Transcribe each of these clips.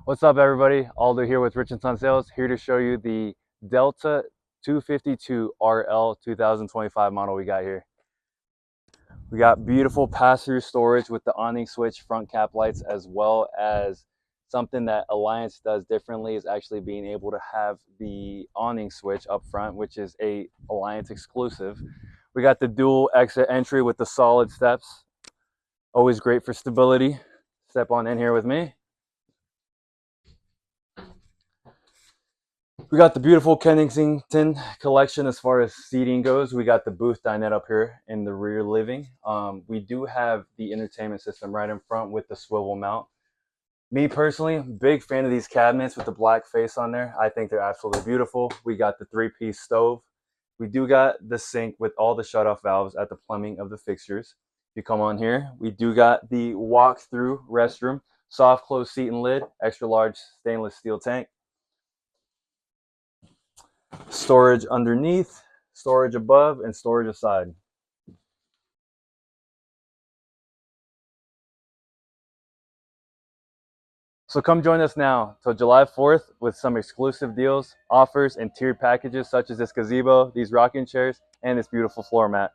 What's up, everybody? Aldo here with Rich & Son Sales, here to show you the Delta 252 RL 2025 model we got here. We got beautiful pass-through storage with the awning switch front cap lights, as well as something that Alliance does differently is actually being able to have the awning switch up front, which is a Alliance exclusive. We got the dual exit entry with the solid steps. Always great for stability. Step on in here with me. We got the beautiful Kensington collection as far as seating goes. We got the booth dinette up here in the rear living. We do have the entertainment system right in front with the swivel mount. Me personally, big fan of these cabinets with the black face on there. I think they're absolutely beautiful. We got the three-piece stove. We do got the sink with all the shutoff valves at the plumbing of the fixtures. If you come on here, we do got the walk-through restroom, soft close seat and lid, extra large stainless steel tank. Storage underneath, storage above, and storage aside. So come join us now till July 4th with some exclusive deals, offers, and tiered packages such as this gazebo, these rocking chairs, and this beautiful floor mat.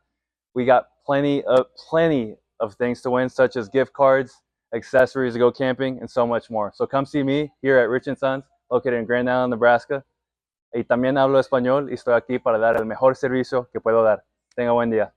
We got plenty of things to win, such as gift cards, accessories to go camping, and so much more. So come see me here at Rich & Sons, located in Grand Island, Nebraska. Y también hablo español y estoy aquí para dar el mejor servicio que puedo dar. Tenga buen día.